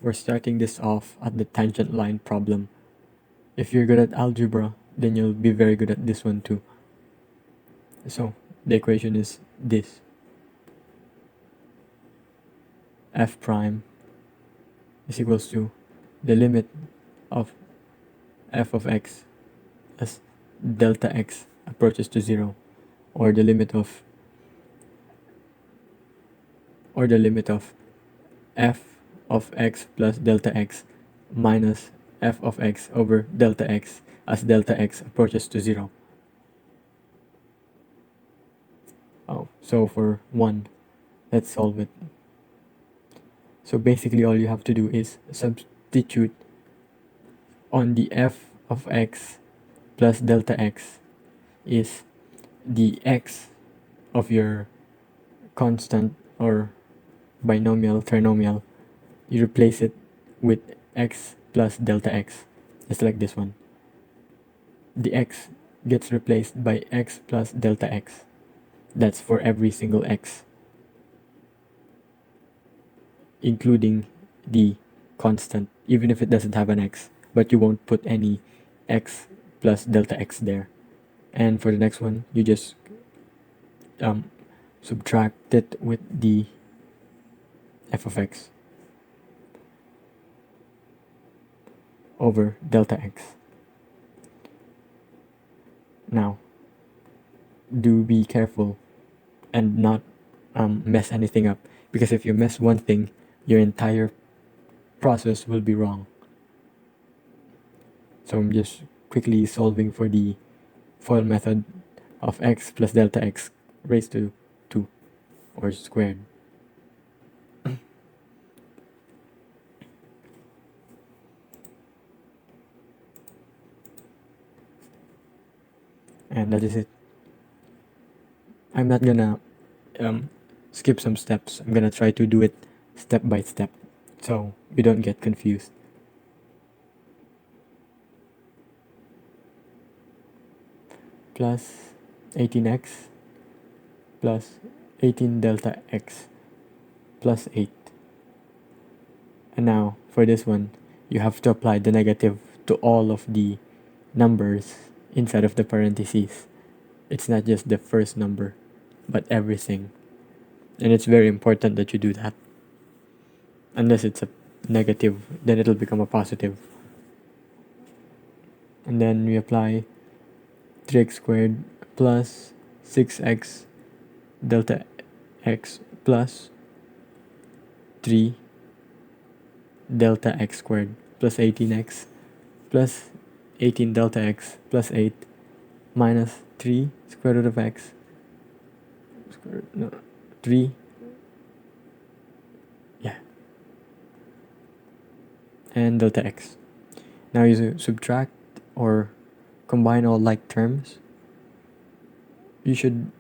we're starting this off at the tangent line problem. If you're good at algebra, then you'll be very good at this one too. So the equation is this: f prime is equals to the limit of f of x as delta x approaches to 0, or the limit of f of x plus delta x minus f of x over delta x as delta x approaches to 0. Oh, so for 1, let's solve it. So basically all you have to do is substitute on the f of x plus delta x is the x of your constant or binomial, trinomial. You replace it with x plus delta x, just like this one. The x gets replaced by x plus delta x. That's for every single x, including the constant, even if it doesn't have an x, but you won't put any x plus delta x there. And for the next one, you just subtract it with the f of x over delta x. Now, do be careful and not mess anything up, because if you mess one thing, your entire process will be wrong. So I'm just quickly solving for the FOIL method of x plus delta x raised to 2, or squared. And that is it. I'm not gonna skip some steps. I'm gonna try to do it step by step so you don't get confused. Plus 18x plus 18 delta x plus 8. And now for this one, you have to apply the negative to all of the numbers inside of the parentheses. It's not just the first number, but everything. And it's very important that you do that. Unless it's a negative, then it'll become a positive. And then we apply 3x squared plus 6x delta x plus 3 delta x squared plus 18x plus 18 delta x plus 8 minus 3 square root of x 3, yeah, and delta x. Now you subtract or combine all like terms. You should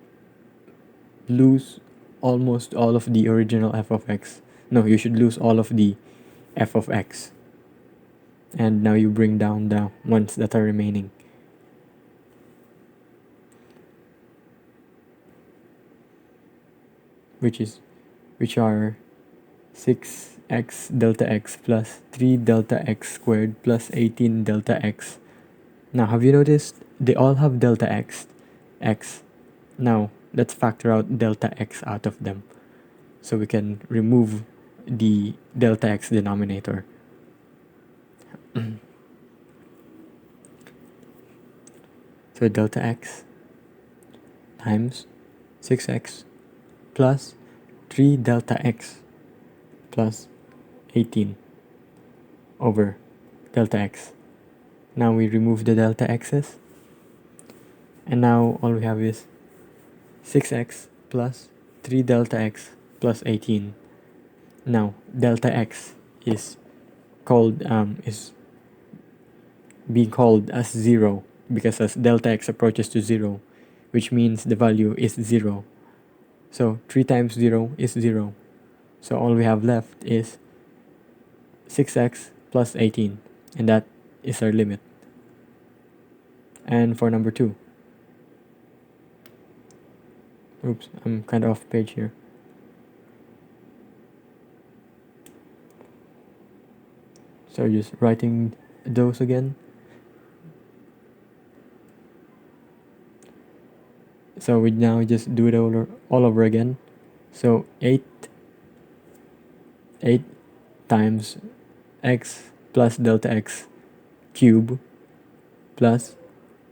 lose almost all of the original f of x. No, you should lose all of the f of x. And now you bring down the ones that are remaining. Which are 6x delta x plus 3 delta x squared plus 18 delta x. Now, have you noticed they all have delta x? Now, let's factor out delta x out of them so we can remove the delta x denominator. So delta x times 6x plus 3 delta x plus 18 over delta x. Now we remove the delta x's, and now all we have is 6x plus 3 delta x plus 18. Now delta x is being called as 0 because as delta x approaches to 0, which means the value is 0. So 3 times 0 is 0. So all we have left is 6x plus 18, and that is our limit. And for number 2, oops, I'm kind of off page here. So just writing those again. So we now just do it all over again. So 8 times x plus delta x cube plus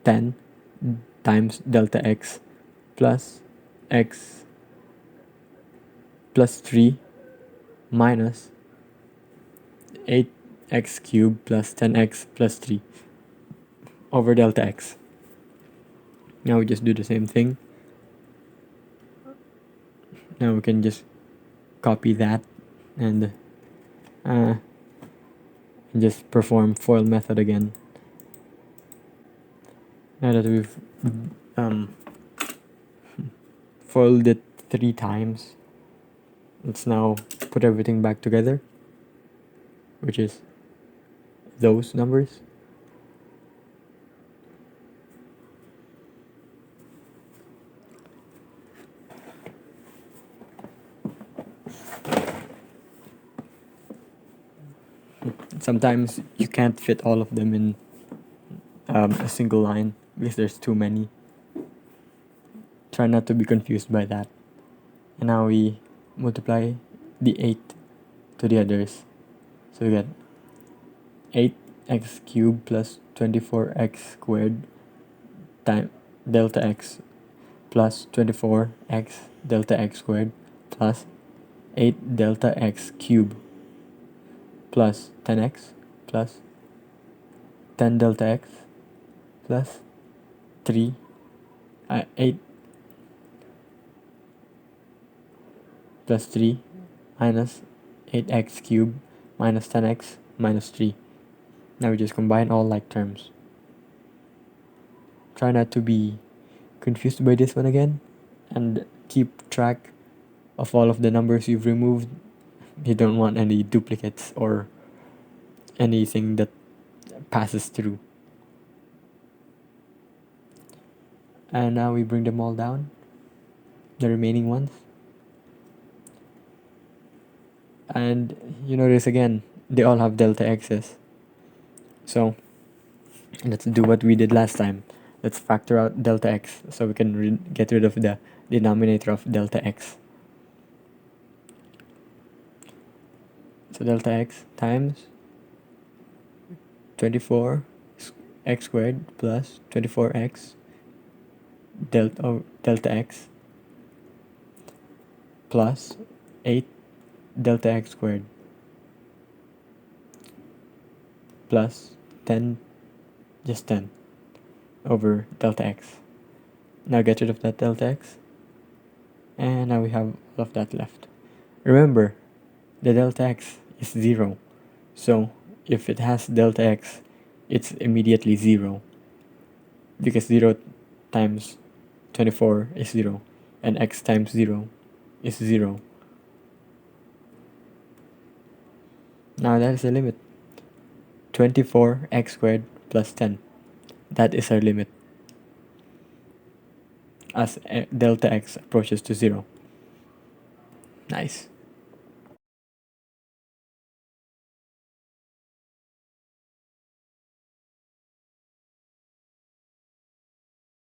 10 times delta x plus x plus 3 minus 8x cubed plus 10x plus 3 over delta x. Now we just do the same thing. Now we can just copy that and just perform FOIL method again. Now that we've FOILed it 3 times, let's now put everything back together, which is those numbers. Sometimes you can't fit all of them in a single line because there's too many. Try not to be confused by that. And now we multiply the 8 to the others. So we get 8x cubed plus 24x squared times delta x plus 24x delta x squared plus 8 delta x cubed plus 10x plus 10 delta x plus 8 plus 3 minus 8x cubed minus 10x minus 3. Now we just combine all like terms. Try not to be confused by this one again, and keep track of all of the numbers you've removed. You don't want any duplicates or anything that passes through. And now we bring them all down, the remaining ones. And you notice again, they all have delta x's. So let's do what we did last time. Let's factor out delta x so we can get rid of the denominator of delta x. So delta x times 24 x squared plus 24x delta x plus 8 delta x squared plus 10, just 10 over delta x. Now get rid of that delta x, and now we have all of that left. Remember, the delta x is 0, so if it has delta x, it's immediately 0, because 0 times 24 is 0, and x times 0 is 0. Now that is the limit. 24x squared plus 10. That is our limit as delta x approaches to 0. Nice.